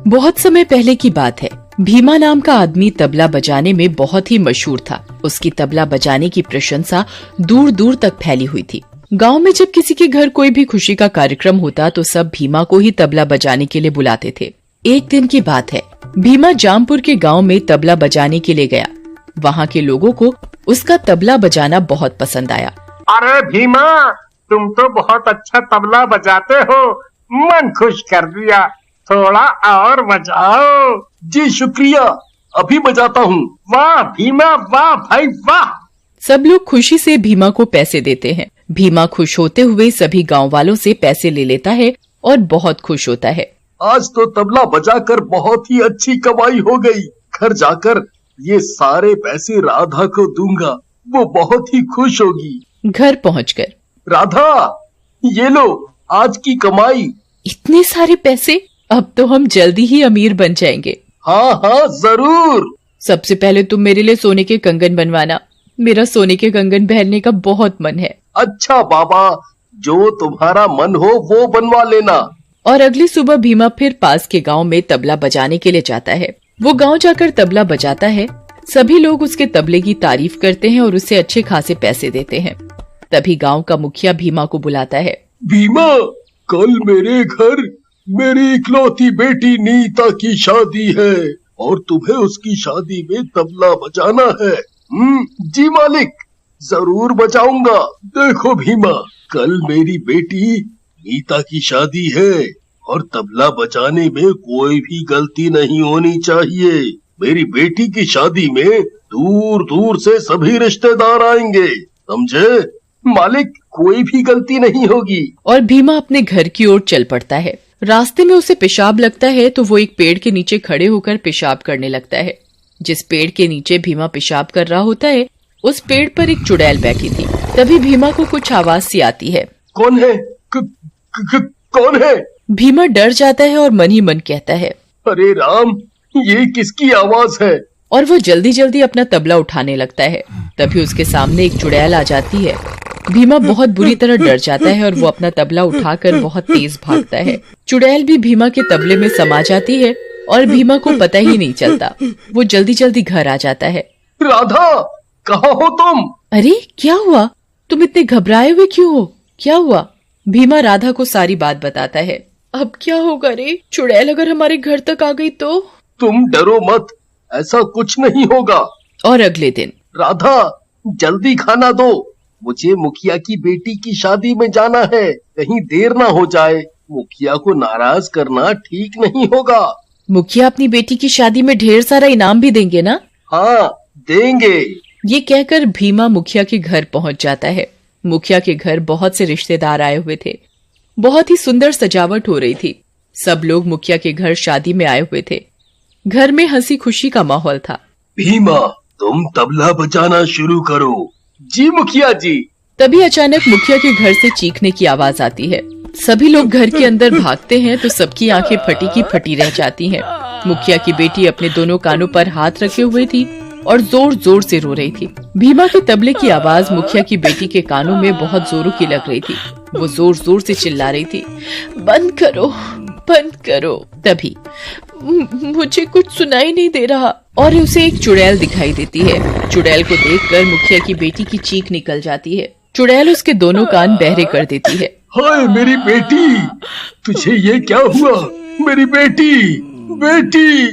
बहुत समय पहले की बात है। भीमा नाम का आदमी तबला बजाने में बहुत ही मशहूर था। उसकी तबला बजाने की प्रशंसा दूर दूर तक फैली हुई थी। गांव में जब किसी के घर कोई भी खुशी का कार्यक्रम होता तो सब भीमा को ही तबला बजाने के लिए बुलाते थे। एक दिन की बात है, भीमा जामपुर के गांव में तबला बजाने के लिए गया। वहाँ के लोगों को उसका तबला बजाना बहुत पसंद आया। अरे भीमा, तुम तो बहुत अच्छा तबला बजाते हो, मन खुश कर दिया, थोड़ा और बजाओ। जी शुक्रिया, अभी बजाता हूँ। वाह भीमा, वाह भाई वाह। सब लोग खुशी से भीमा को पैसे देते हैं। भीमा खुश होते हुए सभी गांव वालों से पैसे ले लेता है और बहुत खुश होता है। आज तो तबला बजाकर बहुत ही अच्छी कमाई हो गई। घर जाकर ये सारे पैसे राधा को दूंगा, वो बहुत ही खुश होगी। घर पहुंचकर राधा, ये लो आज की कमाई। इतने सारे पैसे, अब तो हम जल्दी ही अमीर बन जाएंगे। हाँ हाँ जरूर। सबसे पहले तुम मेरे लिए सोने के कंगन बनवाना। मेरा सोने के कंगन पहनने का बहुत मन है। अच्छा बाबा, जो तुम्हारा मन हो वो बनवा लेना। और अगली सुबह भीमा फिर पास के गांव में तबला बजाने के लिए जाता है। वो गांव जाकर तबला बजाता है। सभी लोग उसके तबले की तारीफ करते हैं और उसे अच्छे खासे पैसे देते हैं। तभी गांव का मुखिया भीमा को बुलाता है। भीमा, कल मेरे घर मेरी इकलौती बेटी नीता की शादी है और तुम्हें उसकी शादी में तबला बजाना है। जी मालिक, जरूर बजाऊंगा। देखो भीमा, कल मेरी बेटी नीता की शादी है और तबला बजाने में कोई भी गलती नहीं होनी चाहिए। मेरी बेटी की शादी में दूर दूर से सभी रिश्तेदार आएंगे, समझे? मालिक, कोई भी गलती नहीं होगी। और भीमा अपने घर की ओर चल पड़ता है। रास्ते में उसे पेशाब लगता है तो वो एक पेड़ के नीचे खड़े होकर पेशाब करने लगता है। जिस पेड़ के नीचे भीमा पेशाब कर रहा होता है, उस पेड़ पर एक चुड़ैल बैठी थी। तभी भीमा को कुछ आवाज सी आती है। कौन है? कौन है? भीमा डर जाता है और मन ही मन कहता है, अरे राम, ये किसकी आवाज है? और वो जल्दी जल्दी अपना तबला उठाने लगता है। तभी उसके सामने एक चुड़ैल आ जाती है। भीमा बहुत बुरी तरह डर जाता है और वो अपना तबला उठाकर बहुत तेज भागता है। चुड़ैल भी भीमा के तबले में समा जाती है और भीमा को पता ही नहीं चलता। वो जल्दी जल्दी घर आ जाता है। राधा, कहाँ हो तुम? अरे क्या हुआ? तुम इतने घबराए हुए क्यों हो? क्या हुआ? भीमा राधा को सारी बात बताता है। अब क्या होगा रे? चुड़ैल अगर हमारे घर तक आ गई तो? तुम डरो मत, ऐसा कुछ नहीं होगा। और अगले दिन, राधा, जल्दी खाना दो, मुझे मुखिया की बेटी की शादी में जाना है, कहीं देर ना हो जाए। मुखिया को नाराज करना ठीक नहीं होगा। मुखिया अपनी बेटी की शादी में ढेर सारा इनाम भी देंगे ना? हाँ, देंगे। ये कहकर भीमा मुखिया के घर पहुंच जाता है। मुखिया के घर बहुत से रिश्तेदार आए हुए थे। बहुत ही सुंदर सजावट हो रही थी। सब लोग मुखिया के घर शादी में आए हुए थे। घर में हंसी खुशी का माहौल था। भीमा, तुम तबला बजाना शुरू करो। जी मुखिया जी। तभी अचानक मुखिया के घर से चीखने की आवाज आती है। सभी लोग घर के अंदर भागते हैं तो सबकी आंखें फटी की फटी रह जाती हैं। मुखिया की बेटी अपने दोनों कानों पर हाथ रखे हुए थी और जोर जोर से रो रही थी। भीमा के तबले की आवाज मुखिया की बेटी के कानों में बहुत जोरों की लग रही थी। वो जोर जोर से चिल्ला रही थी, बंद करो, बंद करो। तभी मुझे कुछ सुनाई नहीं दे रहा और उसे एक चुड़ैल दिखाई देती है। चुड़ैल को देखकर मुखिया की बेटी की चीख निकल जाती है। चुड़ैल उसके दोनों कान बहरे कर देती है। हाय मेरी बेटी, तुझे ये क्या हुआ? मेरी बेटी, बेटी।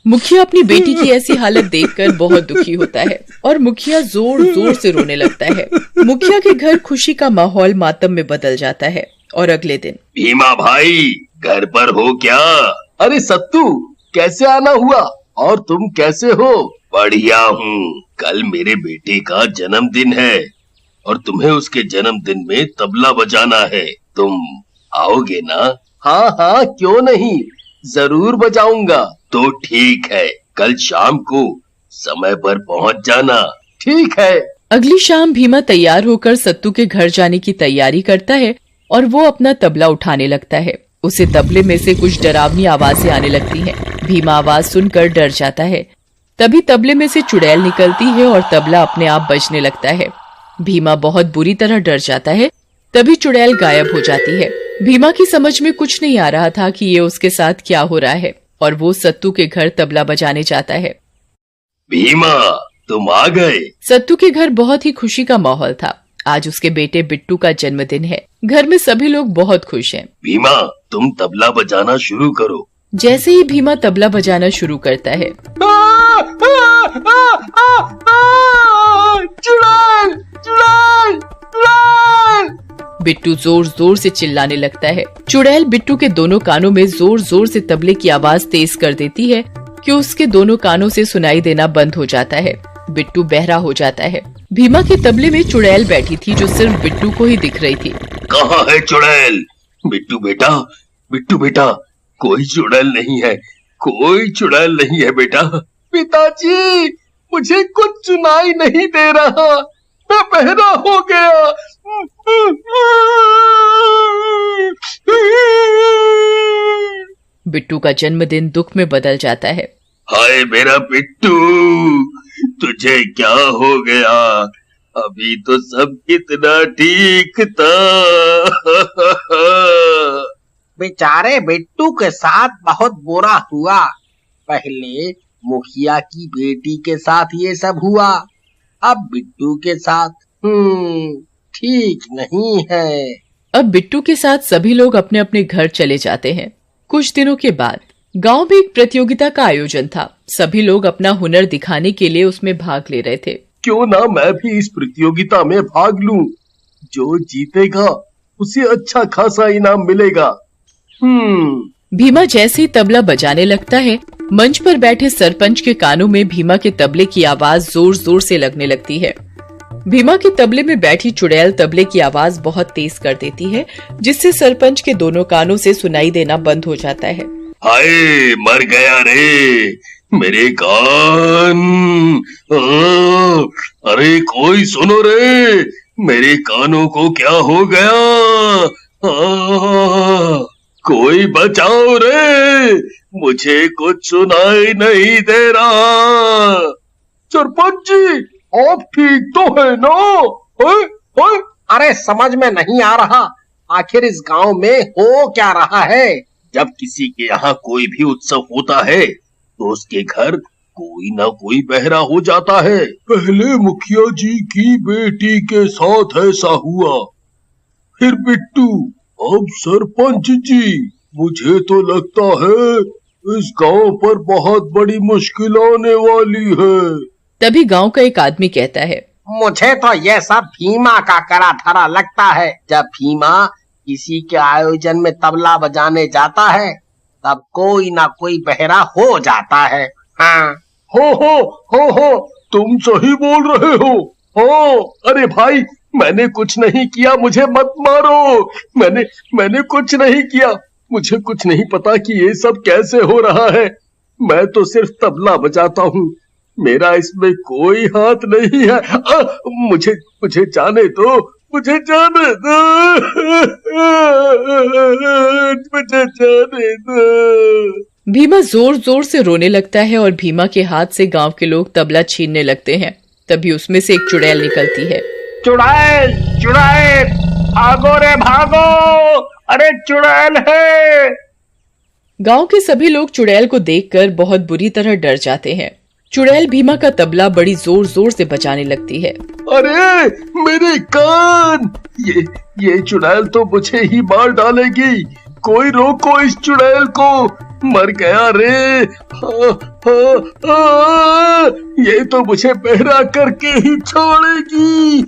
मुखिया अपनी बेटी की ऐसी हालत देखकर बहुत दुखी होता है और मुखिया जोर जोर से रोने लगता है। मुखिया के घर खुशी का माहौल मातम में बदल जाता है। और अगले दिन, भीमा भाई, घर पर हो क्या? अरे सत्तू, कैसे आना हुआ? और तुम कैसे हो? बढ़िया हूँ। कल मेरे बेटे का जन्मदिन है और तुम्हें उसके जन्मदिन में तबला बजाना है। तुम आओगे ना? हाँ हाँ, क्यों नहीं, जरूर बजाऊंगा। तो ठीक है, कल शाम को समय पर पहुँच जाना। ठीक है। अगली शाम भीमा तैयार होकर सत्तू के घर जाने की तैयारी करता है और वो अपना तबला उठाने लगता है। उसे तबले में से कुछ डरावनी आवाजें आने लगती हैं। भीमा आवाज सुनकर डर जाता है। तभी तबले में से चुड़ैल निकलती है और तबला अपने आप बजने लगता है। भीमा बहुत बुरी तरह डर जाता है। तभी चुड़ैल गायब हो जाती है। भीमा की समझ में कुछ नहीं आ रहा था कि ये उसके साथ क्या हो रहा है और वो सत्तू के घर तबला बजाने जाता है। भीमा, तुम आ गए। सत्तू के घर बहुत ही खुशी का माहौल था। आज उसके बेटे बिट्टू का जन्मदिन है। घर में सभी लोग बहुत खुश हैं। भीमा, तुम तबला बजाना शुरू करो। जैसे ही भीमा तबला बजाना शुरू करता है, चुड़ैल, चुड़ैल, चुड़ैल। बिट्टू जोर जोर से चिल्लाने लगता है। चुड़ैल बिट्टू के दोनों कानों में जोर जोर से तबले की आवाज तेज कर देती है कि उसके दोनों कानों से सुनाई देना बंद हो जाता है। बिट्टू बहरा हो जाता है। भीमा के तबले में चुड़ैल बैठी थी जो सिर्फ बिट्टू को ही दिख रही थी। कहाँ है चुड़ैल? बिट्टू बेटा, बिट्टू बेटा, कोई चुड़ैल नहीं है, कोई चुड़ैल नहीं है बेटा। पिताजी, मुझे कुछ सुनाई नहीं दे रहा, मैं बहरा हो गया। बिट्टू का जन्मदिन दुख में बदल जाता है। हाय मेरा बिट्टू, तुझे क्या हो गया? अभी तो सब कितना ठीक था। बेचारे बिट्टू के साथ बहुत बुरा हुआ। पहले मुखिया की बेटी के साथ ये सब हुआ, अब बिट्टू के साथ ठीक नहीं है। अब बिट्टू के साथ सभी लोग अपने अपने घर चले जाते हैं। कुछ दिनों के बाद गांव में एक प्रतियोगिता का आयोजन था। सभी लोग अपना हुनर दिखाने के लिए उसमें भाग ले रहे थे। क्यों ना मैं भी इस प्रतियोगिता में भाग लूं? जो जीतेगा उसे अच्छा खासा इनाम मिलेगा। भीमा जैसे ही तबला बजाने लगता है, मंच पर बैठे सरपंच के कानों में भीमा के तबले की आवाज जोर जोर से लगने लगती है। भीमा के तबले में बैठी चुड़ैल तबले की आवाज बहुत तेज कर देती है, जिससे सरपंच के दोनों कानों से सुनाई देना बंद हो जाता है। हाय, मर गया रे मेरे कान। अरे कोई सुनो रे, मेरे कानों को क्या हो गया? कोई बचाओ रे, मुझे कुछ सुनाई नहीं दे रहा। सरपंच जी, आप ठीक तो है ना? अरे समझ में नहीं आ रहा, आखिर इस गांव में हो क्या रहा है? जब किसी के यहाँ कोई भी उत्सव होता है तो उसके घर कोई ना कोई बहरा हो जाता है। पहले मुखिया जी की बेटी के साथ ऐसा हुआ, फिर बिट्टू, अब सरपंच जी। मुझे तो लगता है इस गांव पर बहुत बड़ी मुश्किल आने वाली है। तभी गांव का एक आदमी कहता है, मुझे तो यह सब भीमा का करा धरा लगता है। जब भीमा किसी के आयोजन में तबला बजाने जाता है, तब कोई ना कोई बहरा हो जाता है। हाँ, हो, तुम सही बोल रहे हो। अरे भाई, मैंने कुछ नहीं किया, मुझे मत मारो। मैंने कुछ नहीं किया। मुझे कुछ नहीं पता कि ये सब कैसे हो रहा है। मैं तो सिर्फ तबला बजाता हूँ, मेरा इसमें कोई हाथ नहीं है। मुझे जाने दो, मुझे जाने दो, मुझे जाने दो। भीमा जोर जोर से रोने लगता है और भीमा के हाथ से गांव के लोग तबला छीनने लगते हैं। तभी उसमें से एक चुड़ैल निकलती है। चुड़ैल, चुड़ैल, भागो रे भागो, अरे चुड़ैल है। गांव के सभी लोग चुड़ैल को देखकर बहुत बुरी तरह डर जाते हैं। चुड़ैल भीमा का तबला बड़ी जोर जोर से बजाने लगती है। अरे मेरे कान, ये चुड़ैल तो मुझे ही मार डालेगी। कोई रोको इस चुड़ैल को, मर गया रे। ये तो मुझे बहरा करके ही छोड़ेगी।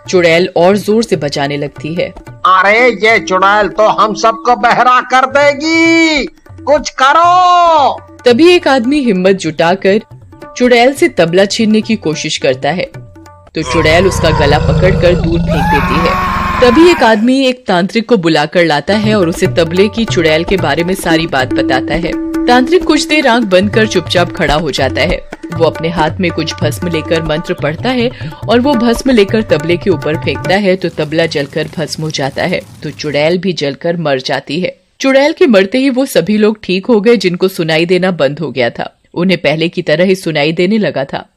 चुड़ैल और जोर से बजाने लगती है। अरे ये चुड़ैल तो हम सबको बहरा कर देगी, कुछ करो। तभी एक आदमी हिम्मत जुटाकर चुड़ैल से तबला छीनने की कोशिश करता है, तो चुड़ैल उसका गला पकड़कर दूर फेंक देती है। तभी एक आदमी एक तांत्रिक को बुलाकर लाता है और उसे तबले की चुड़ैल के बारे में सारी बात बताता है। तांत्रिक कुछ देर आंख बंद कर चुपचाप खड़ा हो जाता है। वो अपने हाथ में कुछ भस्म लेकर मंत्र पढ़ता है और वो भस्म लेकर तबले के ऊपर फेंकता है तो तबला जलकर भस्म हो जाता है, तो चुड़ैल भी जलकर मर जाती है। चुड़ैल के मरते ही वो सभी लोग ठीक हो गए जिनको सुनाई देना बंद हो गया था। उन्हें पहले की तरह ही सुनाई देने लगा था।